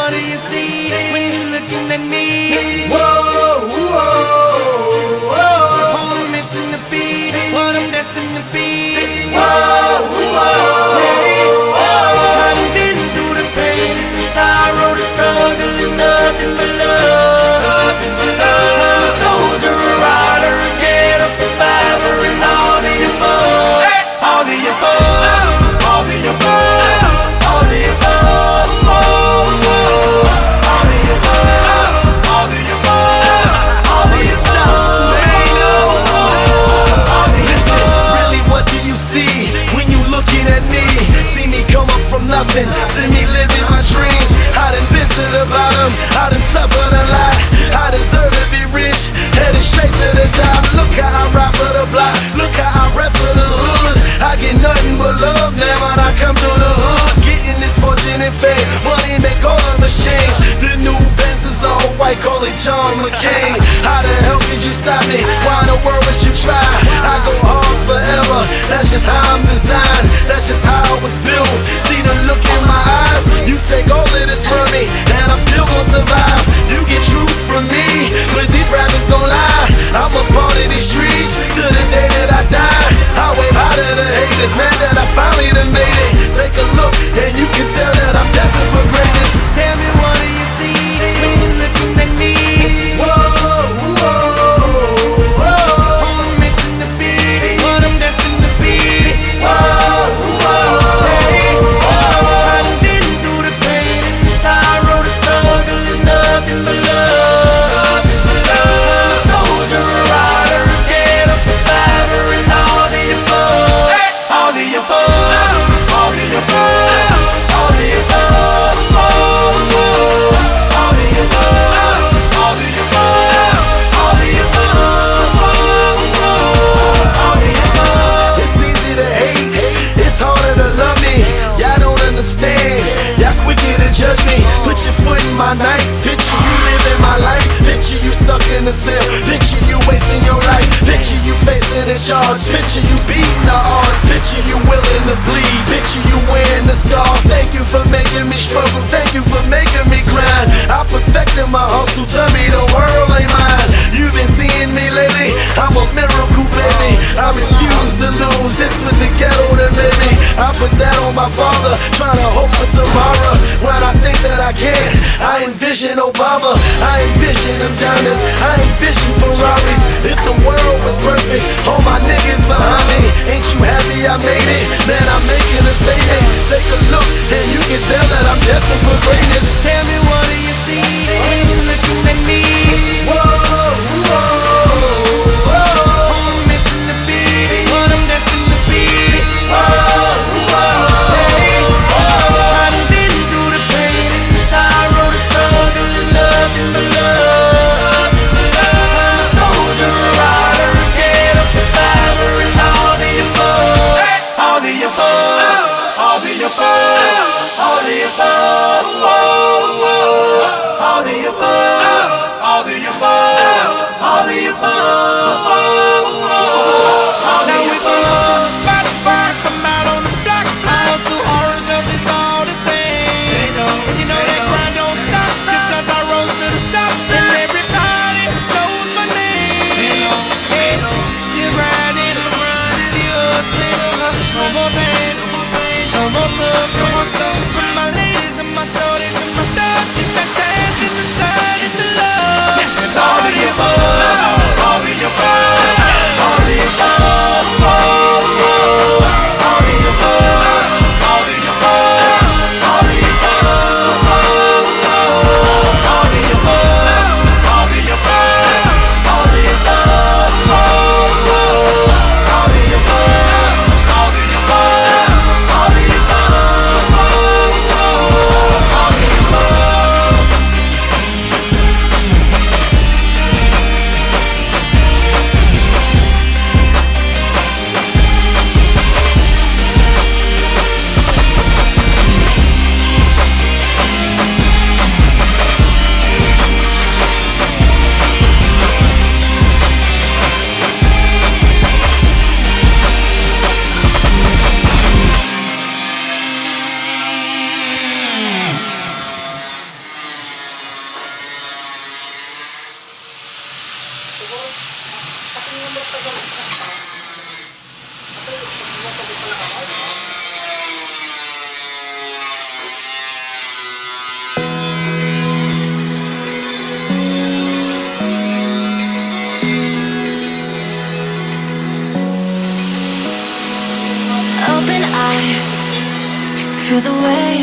what do you see when you're looking at me? Whoa, whoa, whoa. On a mission to be what I'm destined to be. Whoa, whoa, I done been through the pain and the sorrow, the struggle is nothing but love. I'm a soldier, a rider, a ghetto survivor, and all the above. All the above, all the above, all the above, all the above, all the above, all the above. Listen, really, what do you see when you looking at me? See me come up from nothing, see me living my dreams. I done been to the bottom, I done suffered a lot. I deserve to be rich, headed straight to the top. Look how I ride for the block, look how I rap for the hood. I get nothing but love now when I come through the hood. Getting this fortune and fame, money make all of us change. The new Benz is all white, call it John McCain. How the hell could you stop me? Why in the world would you try? I go hard forever, that's just how I'm designed. That's just how I was built. See the look in my eyes, you take all of this from me, and I'm still gonna survive. You get truth from me, but these rappers gon' lie. I'm a part of these streets to the day that I die. I wave high to the haters, man, that I finally done made it. Take a look, and you can tell that I'm destined for greatness. Tell me, what do you see when you're looking at me? Whoa, whoa, whoa. On a mission to be what I'm destined to be. Whoa, whoa. I done been through the pain and the sorrow, the struggle is nothing but love. I'm a soldier, a rider, a ghetto survivor, and all the above. All the above, all the above, all the above, all the above, all the above, all the above, all the above. It's easy to hate, it's harder to love me. Y'all don't understand, y'all quicker to judge me. Put your foot in my nights, picture you living my life. Picture you stuck in the cell, picture you wasting your life. Picture you facing a charge, picture you beating the odds. Picture you willing to bleed, picture you wearing the scar. Thank you for making me struggle, thank you for making me grind. I perfected my hustle, tell me the world ain't mine. You've been seeing me lately, I'm a miracle baby. I refuse to lose, this was the ghetto that made me. I put that on my father, trying to hope for tomorrow. When I think that I can't, I envision Obama, I envision them diamonds, I envision Ferraris. If the world was perfect, all my niggas behind me. Ain't you happy I made it? Man, I'm making a statement. Take a look, and you can tell that I'm destined for greatness. Tell me, what do you see when you're looking at me? Whoa, whoa, whoa. On a mission to be what I'm destined to be. I done been through the pain and the sorrow, the struggle is nothing but love. I'm a soldier, a rider, a ghetto survivor, and all the above. All the above, all the above, all the above.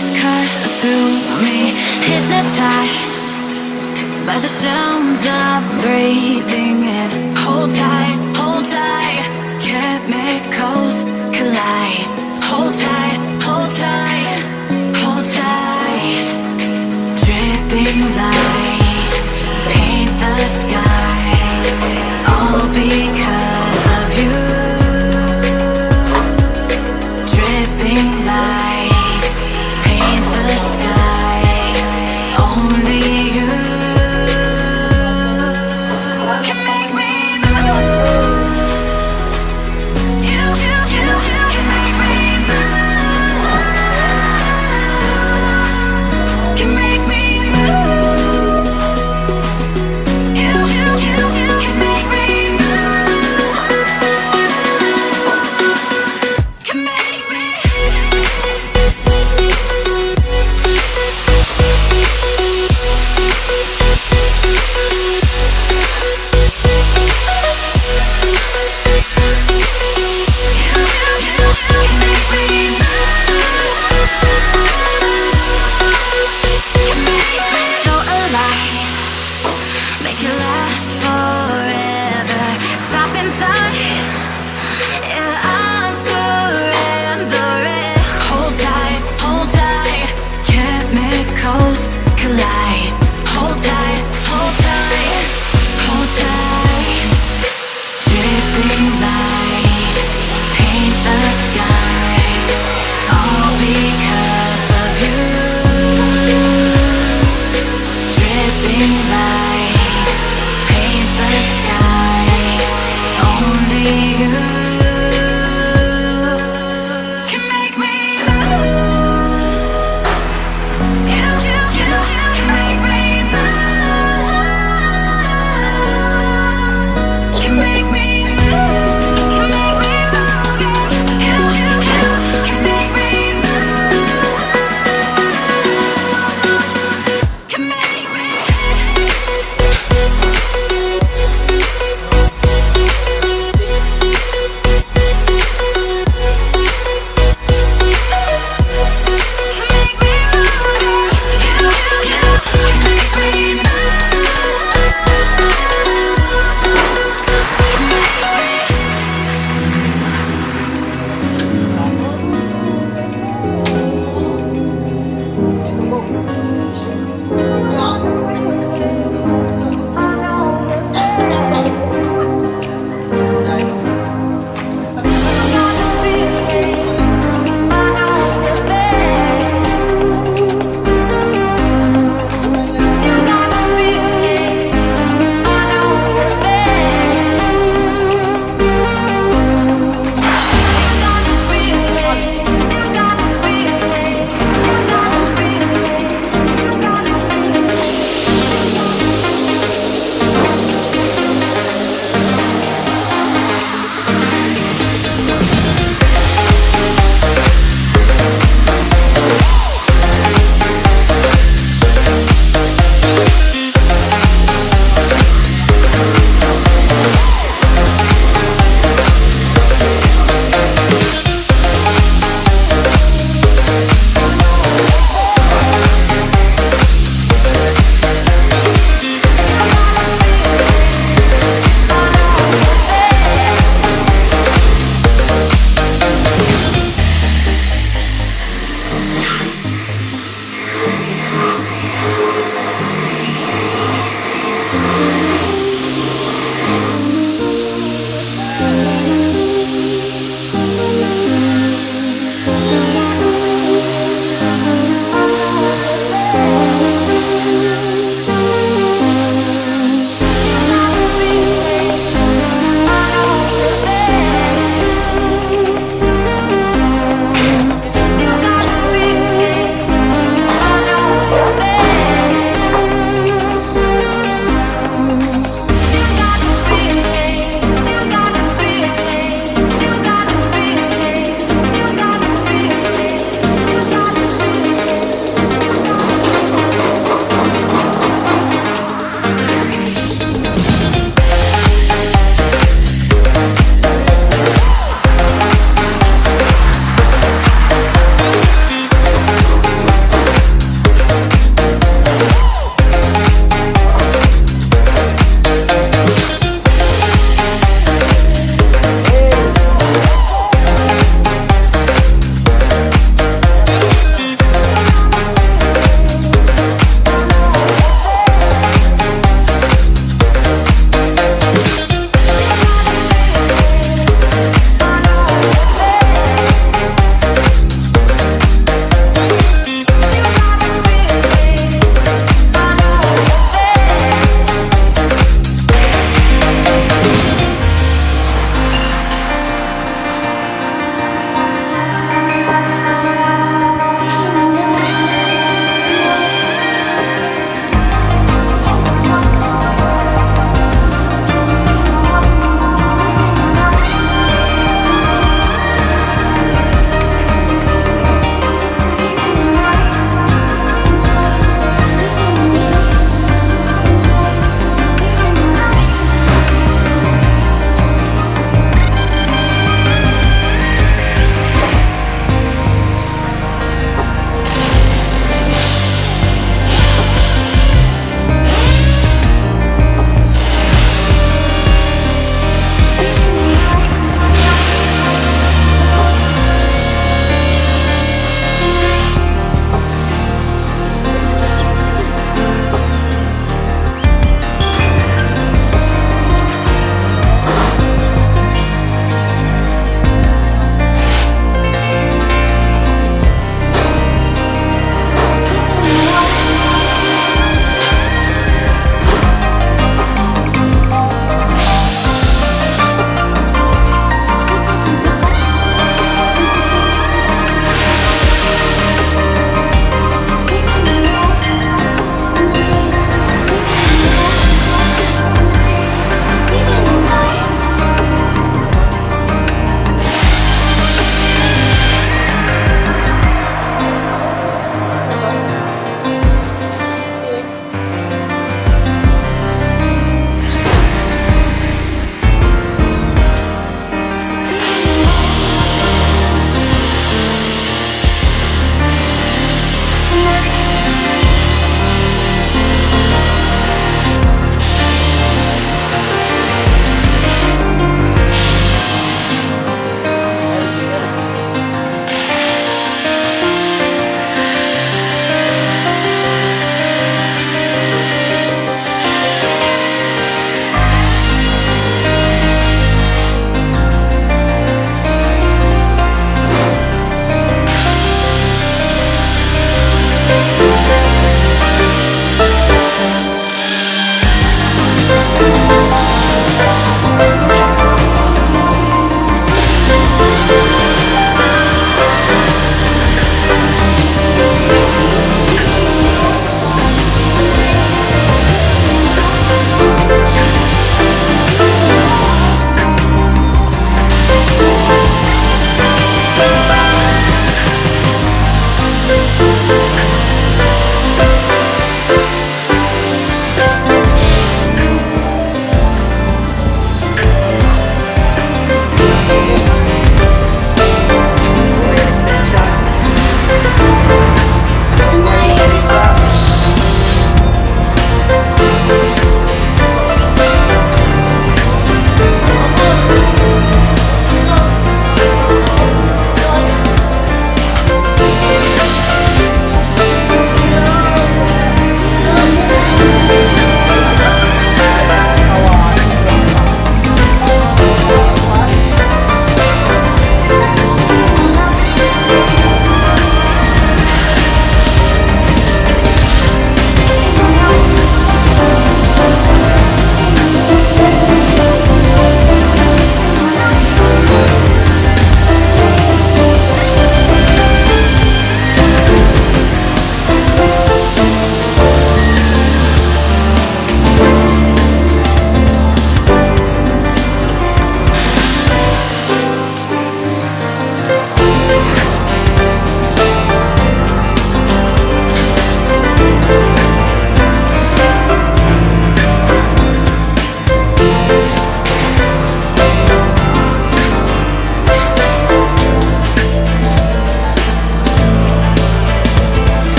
waves cut through me, hypnotized by the sounds I'm breathing in. Hold tight,